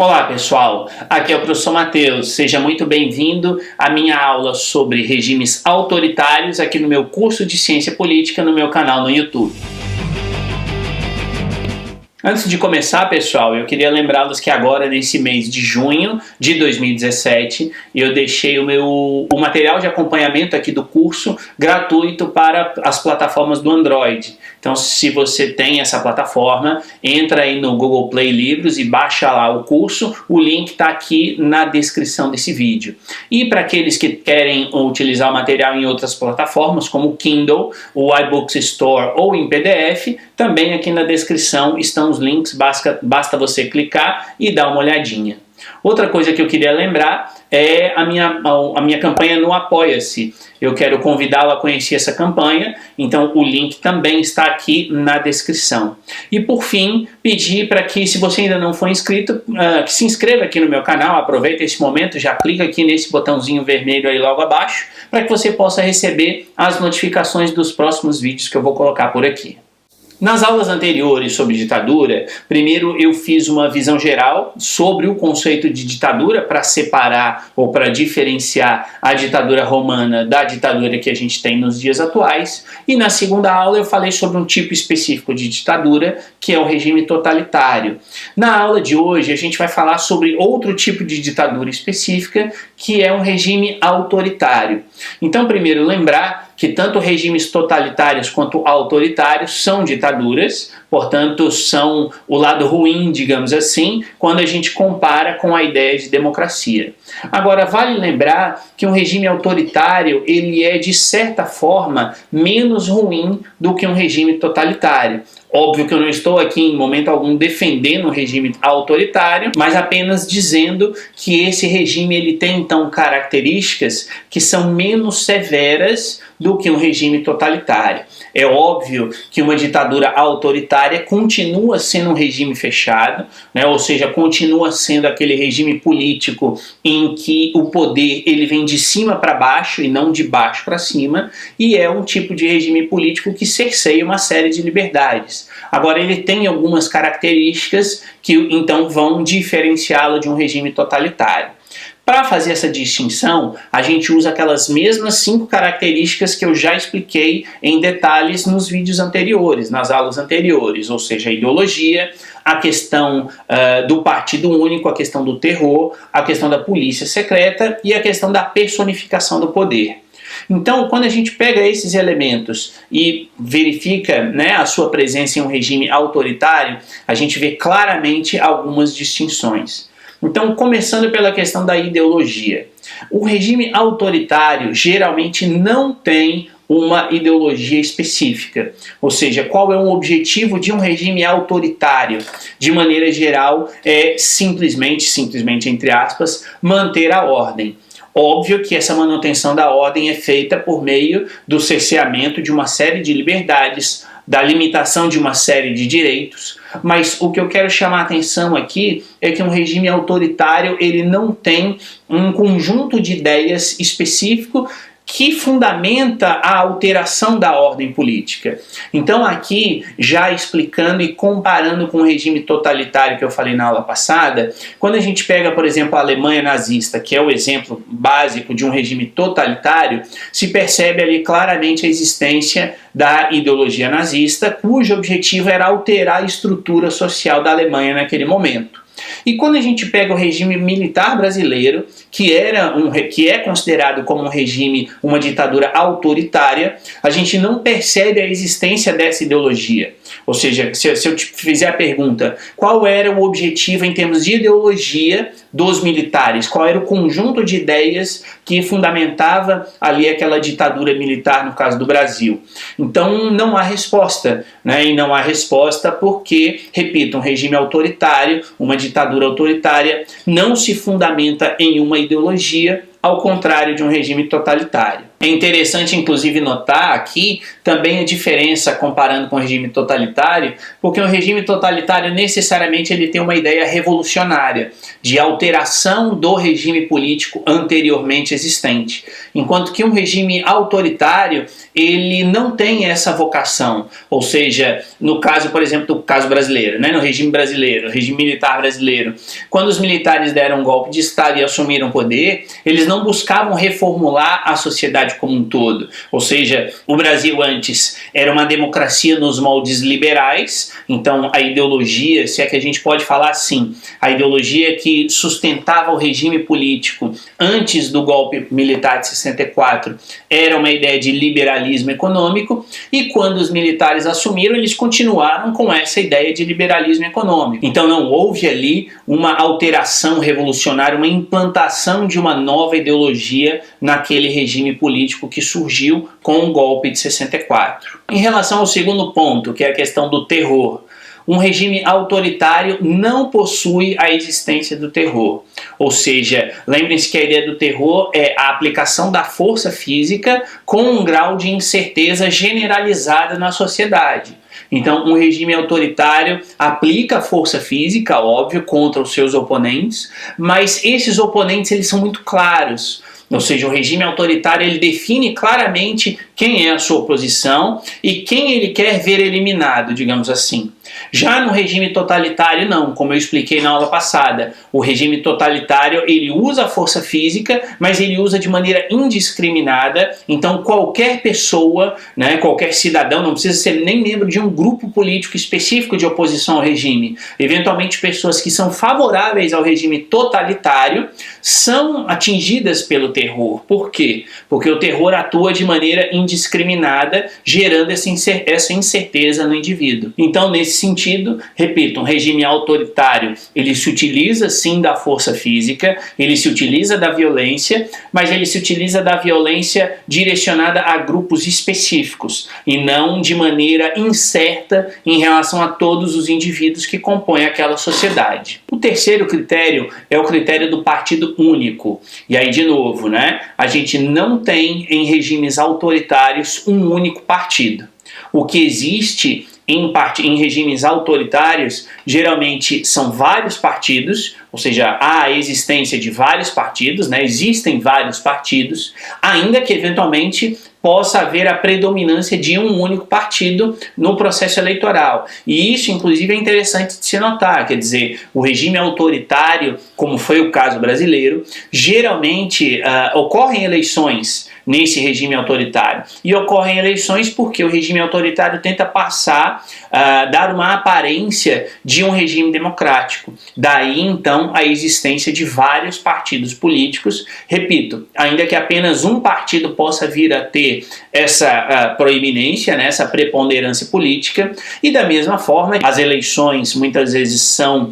Olá pessoal, aqui é o professor Matheus, seja muito bem-vindo à minha aula sobre regimes autoritários aqui no meu curso de Ciência Política no meu canal no YouTube. Antes de começar, pessoal, eu queria lembrá-los que agora, nesse mês de junho de 2017, eu deixei o material de acompanhamento aqui do curso gratuito para as plataformas do Android. Então, se você tem essa plataforma, entra aí no Google Play Livros e baixa lá o curso. O link está aqui na descrição desse vídeo. E para aqueles que querem utilizar o material em outras plataformas, como o Kindle, o iBooks Store ou em PDF, também aqui na descrição estão os links, basta você clicar e dar uma olhadinha. Outra coisa que eu queria lembrar é a minha campanha no Apoia-se. Eu quero convidá-lo a conhecer essa campanha, então o link também está aqui na descrição. E por fim, pedir para que, se você ainda não for inscrito, que se inscreva aqui no meu canal, aproveita esse momento, já clica aqui nesse botãozinho vermelho aí logo abaixo, para que você possa receber as notificações dos próximos vídeos que eu vou colocar por aqui. Nas aulas anteriores sobre ditadura, primeiro eu fiz uma visão geral sobre o conceito de ditadura para separar ou para diferenciar a ditadura romana da ditadura que a gente tem nos dias atuais. E na segunda aula eu falei sobre um tipo específico de ditadura, que é o regime totalitário. Na aula de hoje a gente vai falar sobre outro tipo de ditadura específica, que é um regime autoritário. Então, primeiro lembrar que tanto regimes totalitários quanto autoritários são ditaduras, portanto são o lado ruim, digamos assim, quando a gente compara com a ideia de democracia. Agora, vale lembrar que um regime autoritário, ele é de certa forma menos ruim do que um regime totalitário. Óbvio que eu não estou aqui em momento algum defendendo o regime autoritário, mas apenas dizendo que esse regime ele tem então características que são menos severas do que um regime totalitário. É óbvio que uma ditadura autoritária continua sendo um regime fechado, né? Ou seja, continua sendo aquele regime político em que o poder ele vem de cima para baixo e não de baixo para cima, e é um tipo de regime político que cerceia uma série de liberdades. Agora, ele tem algumas características que então vão diferenciá-lo de um regime totalitário. Para fazer essa distinção, a gente usa aquelas mesmas 5 características que eu já expliquei em detalhes nos vídeos anteriores, nas aulas anteriores, ou seja, a ideologia, a questão do partido único, a questão do terror, a questão da polícia secreta e a questão da personificação do poder. Então, quando a gente pega esses elementos e verifica, né, a sua presença em um regime autoritário, a gente vê claramente algumas distinções. Então, começando pela questão da ideologia. O regime autoritário geralmente não tem uma ideologia específica. Ou seja, qual é o objetivo de um regime autoritário? De maneira geral, é simplesmente entre aspas, manter a ordem. Óbvio que essa manutenção da ordem é feita por meio do cerceamento de uma série de liberdades, da limitação de uma série de direitos, mas o que eu quero chamar a atenção aqui é que um regime autoritário ele não tem um conjunto de ideias específico que fundamenta a alteração da ordem política. Então aqui, já explicando e comparando com o regime totalitário que eu falei na aula passada, quando a gente pega, por exemplo, a Alemanha nazista, que é o exemplo básico de um regime totalitário, se percebe ali claramente a existência da ideologia nazista, cujo objetivo era alterar a estrutura social da Alemanha naquele momento. E quando a gente pega o regime militar brasileiro, que é considerado como um regime, uma ditadura autoritária, a gente não percebe a existência dessa ideologia. Ou seja, se eu te fizer a pergunta, qual era o objetivo em termos de ideologia dos militares? Qual era o conjunto de ideias que fundamentava ali aquela ditadura militar, no caso do Brasil? Então não há resposta, né? E não há resposta porque, repito, um regime autoritário, uma ditadura autoritária, não se fundamenta em uma ideologia, ao contrário de um regime totalitário. É interessante, inclusive, notar aqui também a diferença comparando com o regime totalitário, porque um regime totalitário necessariamente ele tem uma ideia revolucionária, de alteração do regime político anteriormente existente, enquanto que um regime autoritário ele não tem essa vocação, ou seja, no caso, por exemplo, do caso brasileiro, no regime brasileiro, o regime militar brasileiro, quando os militares deram um golpe de Estado e assumiram o poder, eles não buscavam reformular a sociedade como um todo, ou seja, o Brasil antes era uma democracia nos moldes liberais, então a ideologia, se é que a gente pode falar assim, a ideologia que sustentava o regime político antes do golpe militar de 64 era uma ideia de liberalismo econômico, e quando os militares assumiram, eles continuaram com essa ideia de liberalismo econômico. Então não houve ali uma alteração revolucionária, uma implantação de uma nova ideologia naquele regime político que surgiu com o golpe de 64. Em relação ao segundo ponto, que é a questão do terror, um regime autoritário não possui a existência do terror. Ou seja, lembrem-se que a ideia do terror é a aplicação da força física com um grau de incerteza generalizada na sociedade. Então, um regime autoritário aplica a força física, óbvio, contra os seus oponentes, mas esses oponentes eles são muito claros. Ou seja, o regime autoritário ele define claramente quem é a sua oposição e quem ele quer ver eliminado, digamos assim. Já no regime totalitário não, como eu expliquei na aula passada. O regime totalitário ele usa a força física, mas ele usa de maneira indiscriminada. Então qualquer pessoa, qualquer cidadão, não precisa ser nem membro de um grupo político específico de oposição ao regime. Eventualmente pessoas que são favoráveis ao regime totalitário são atingidas pelo terror. Por quê? Porque o terror atua de maneira indiscriminada, gerando essa incerteza no indivíduo. Então, nesse sentido, repito, um regime autoritário, ele se utiliza sim da força física, ele se utiliza da violência, mas ele se utiliza da violência direcionada a grupos específicos e não de maneira incerta em relação a todos os indivíduos que compõem aquela sociedade. O terceiro critério é o critério do partido único. E aí, de novo, a gente não tem em regimes autoritários um único partido. O que existe em regimes autoritários, geralmente são vários partidos, ou seja, há a existência de vários partidos, existem vários partidos, ainda que eventualmente possa haver a predominância de um único partido no processo eleitoral. E isso, inclusive, é interessante de se notar, quer dizer, o regime autoritário, como foi o caso brasileiro, geralmente ocorrem eleições nesse regime autoritário. E ocorrem eleições porque o regime autoritário tenta passar, dar uma aparência de um regime democrático. Daí, então, a existência de vários partidos políticos. Repito, ainda que apenas um partido possa vir a ter essa proeminência, essa preponderância política, e da mesma forma, as eleições muitas vezes são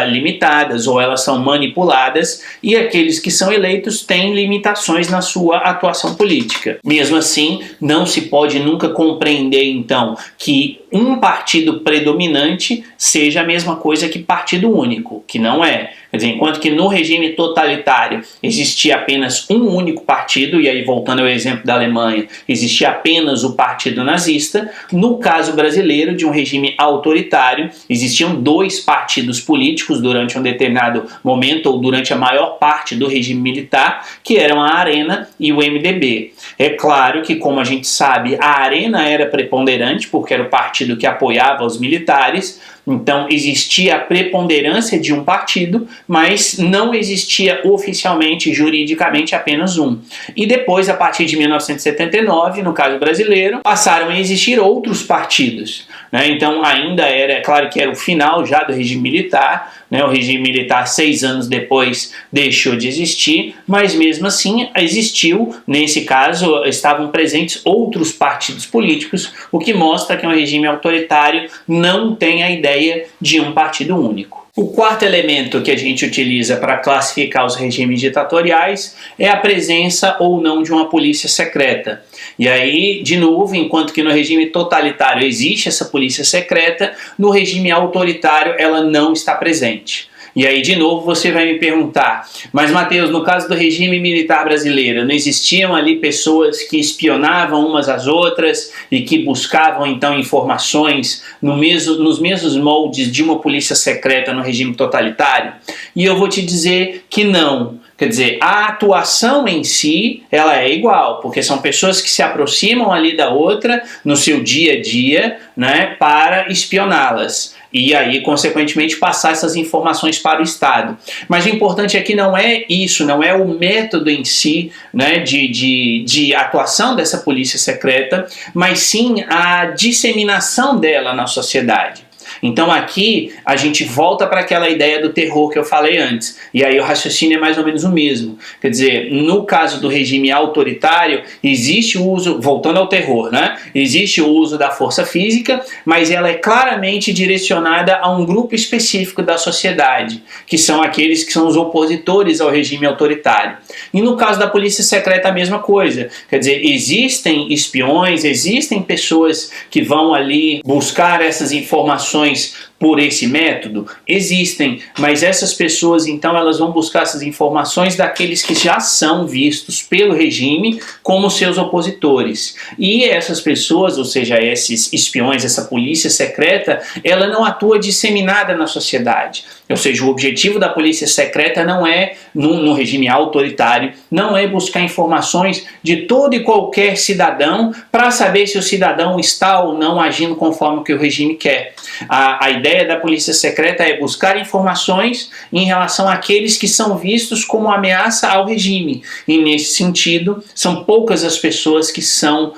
limitadas ou elas são manipuladas, e aqueles que são eleitos têm limitações na sua atuação política. Mesmo assim, não se pode nunca compreender, então, que um partido predominante seja a mesma coisa que partido único, que não é. Quer dizer, enquanto que no regime totalitário existia apenas um único partido, e aí voltando ao exemplo da Alemanha, existia apenas o partido nazista, no caso brasileiro, de um regime autoritário, existiam dois partidos políticos durante um determinado momento, ou durante a maior parte do regime militar, que eram a Arena e o MDB. É claro que, como a gente sabe, a Arena era preponderante, porque era o partido que apoiava os militares, então existia a preponderância de um partido, mas não existia oficialmente, juridicamente, apenas um. E depois, a partir de 1979, no caso brasileiro, passaram a existir outros partidos. Então ainda era, claro que era o final já do regime militar, o regime militar 6 anos depois deixou de existir, mas mesmo assim existiu, nesse caso estavam presentes outros partidos políticos, o que mostra que um regime autoritário não tem a ideia de um partido único. O quarto elemento que a gente utiliza para classificar os regimes ditatoriais é a presença ou não de uma polícia secreta. E aí, de novo, enquanto que no regime totalitário existe essa polícia secreta, no regime autoritário ela não está presente. E aí, de novo, você vai me perguntar, mas Mateus, no caso do regime militar brasileiro, não existiam ali pessoas que espionavam umas às outras e que buscavam, então, informações nos mesmos moldes de uma polícia secreta no regime totalitário? E eu vou te dizer que não. Quer dizer, a atuação em si, ela é igual, porque são pessoas que se aproximam ali da outra no seu dia a dia, né, para espioná-las. E aí, consequentemente, passar essas informações para o Estado. Mas o importante aqui não é isso, não é o método em si, né, de atuação dessa polícia secreta, mas sim a disseminação dela na sociedade. Então aqui a gente volta para aquela ideia do terror que eu falei antes. E aí o raciocínio é mais ou menos o mesmo. Quer dizer, no caso do regime autoritário, existe o uso, voltando ao terror, né? Existe o uso da força física, mas ela é claramente direcionada a um grupo específico da sociedade, que são aqueles que são os opositores ao regime autoritário. E no caso da polícia secreta a mesma coisa. Quer dizer, existem espiões, existem pessoas que vão ali buscar essas informações por esse método? Existem, mas essas pessoas então elas vão buscar essas informações daqueles que já são vistos pelo regime como seus opositores. E essas pessoas, ou seja, esses espiões, essa polícia secreta, ela não atua disseminada na sociedade. Ou seja, o objetivo da polícia secreta não é, no regime autoritário, não é buscar informações de todo e qualquer cidadão para saber se o cidadão está ou não agindo conforme o que o regime quer. A ideia da polícia secreta é buscar informações em relação àqueles que são vistos como ameaça ao regime. E nesse sentido, são poucas as pessoas que são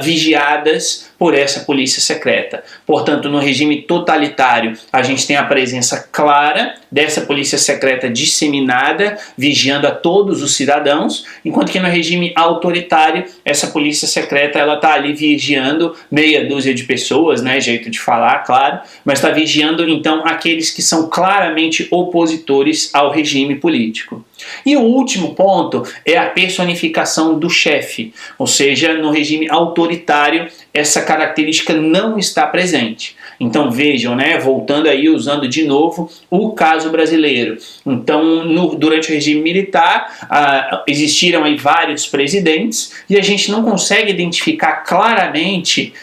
vigiadas por essa polícia secreta. Portanto, no regime totalitário, a gente tem a presença clara dessa polícia secreta disseminada, vigiando a todos os cidadãos, enquanto que no regime autoritário, essa polícia secreta ela está ali vigiando meia dúzia de pessoas, né, jeito de falar, claro, mas está vigiando então aqueles que são claramente opositores ao regime político. E o último ponto é a personificação do chefe, ou seja, no regime autoritário essa característica não está presente. Então vejam, né, voltando aí, usando de novo o caso brasileiro. Então, durante o regime militar, existiram aí vários presidentes e a gente não consegue identificar claramente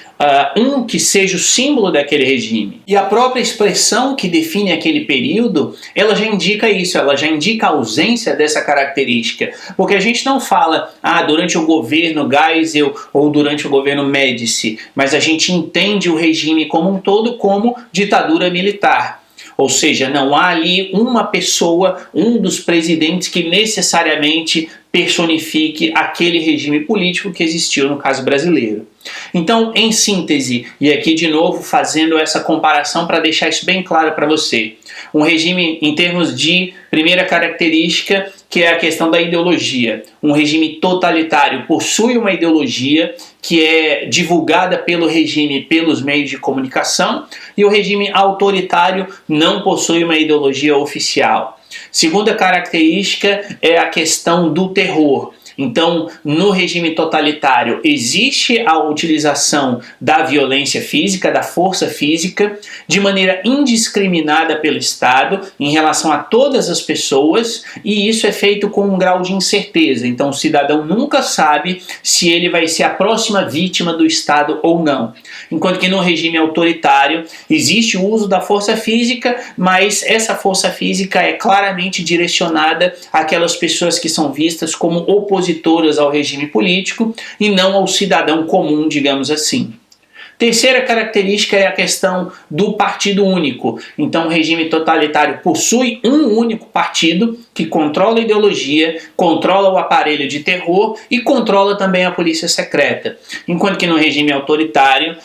um que seja o símbolo daquele regime. E a própria expressão que define aquele período, ela já indica isso, ela já indica a ausência dessa característica. Porque a gente não fala, durante o governo Geisel ou durante o governo Médici, mas a gente entende o regime como um todo como ditadura militar. Ou seja, não há ali uma pessoa, um dos presidentes que necessariamente personifique aquele regime político que existiu no caso brasileiro. Então, em síntese, e aqui de novo fazendo essa comparação para deixar isso bem claro para você, um regime em termos de primeira característica, que é a questão da ideologia. Um regime totalitário possui uma ideologia que é divulgada pelo regime pelos meios de comunicação, e o regime autoritário não possui uma ideologia oficial. Segunda característica é a questão do terror. Então, no regime totalitário, existe a utilização da violência física, da força física, de maneira indiscriminada pelo Estado em relação a todas as pessoas, e isso é feito com um grau de incerteza. Então, o cidadão nunca sabe se ele vai ser a próxima vítima do Estado ou não. Enquanto que no regime autoritário, existe o uso da força física, mas essa força física é claramente direcionada àquelas pessoas que são vistas como opositoras ao regime político e não ao cidadão comum, digamos assim. Terceira característica é a questão do partido único. Então, o regime totalitário possui um único partido que controla a ideologia, controla o aparelho de terror e controla também a polícia secreta. Enquanto que no regime autoritário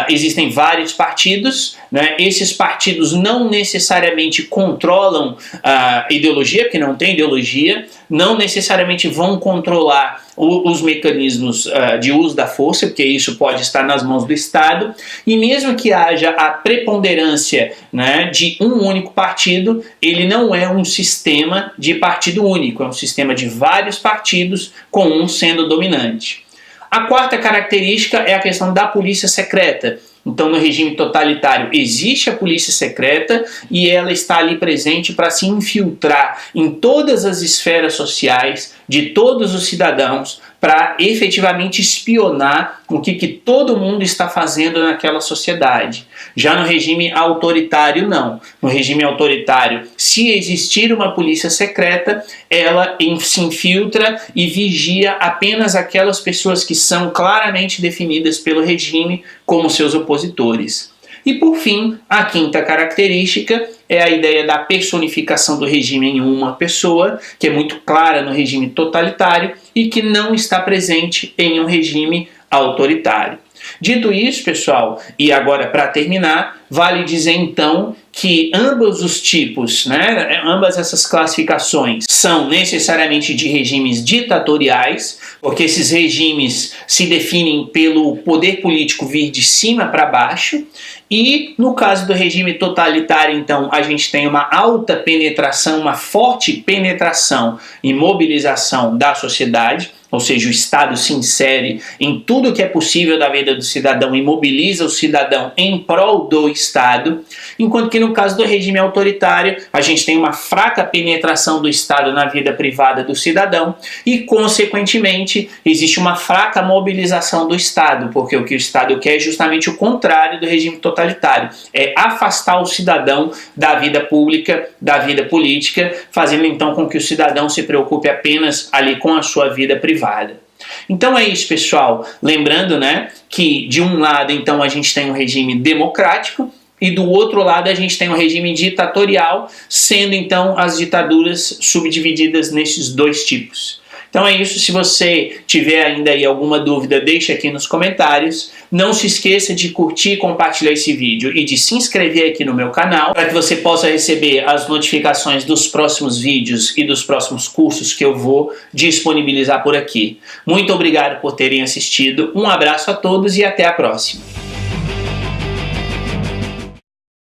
existem vários partidos, né? Esses partidos não necessariamente controlam a ideologia, porque não tem ideologia, não necessariamente vão controlar os mecanismos de uso da força, porque isso pode estar nas mãos do Estado, e mesmo que haja a preponderância, né, de um único partido, ele não é um sistema de partido único, é um sistema de vários partidos, com um sendo dominante. A quarta característica é a questão da polícia secreta. Então, no regime totalitário existe a polícia secreta e ela está ali presente para se infiltrar em todas as esferas sociais de todos os cidadãos, para efetivamente espionar o que todo mundo está fazendo naquela sociedade. Já no regime autoritário, não. No regime autoritário, se existir uma polícia secreta, ela se infiltra e vigia apenas aquelas pessoas que são claramente definidas pelo regime como seus opositores. E por fim, a quinta característica é a ideia da personificação do regime em uma pessoa, que é muito clara no regime totalitário e que não está presente em um regime autoritário. Dito isso, pessoal, e agora para terminar, vale dizer então que ambos os tipos, ambas essas classificações são necessariamente de regimes ditatoriais, porque esses regimes se definem pelo poder político vir de cima para baixo, e no caso do regime totalitário, então, a gente tem uma alta penetração, uma forte penetração e mobilização da sociedade, ou seja, o Estado se insere em tudo que é possível da vida do cidadão e mobiliza o cidadão em prol do Estado, enquanto que no caso do regime autoritário, a gente tem uma fraca penetração do Estado na vida privada do cidadão e, consequentemente, existe uma fraca mobilização do Estado, porque o que o Estado quer é justamente o contrário do regime totalitário, é afastar o cidadão da vida pública, da vida política, fazendo então com que o cidadão se preocupe apenas ali com a sua vida privada. Então é isso, pessoal. Lembrando, que de um lado então a gente tem um regime democrático e do outro lado a gente tem um regime ditatorial, sendo então as ditaduras subdivididas nesses dois tipos. Então é isso, se você tiver ainda aí alguma dúvida, deixa aqui nos comentários. Não se esqueça de curtir, compartilhar esse vídeo e de se inscrever aqui no meu canal, para que você possa receber as notificações dos próximos vídeos e dos próximos cursos que eu vou disponibilizar por aqui. Muito obrigado por terem assistido, um abraço a todos e até a próxima.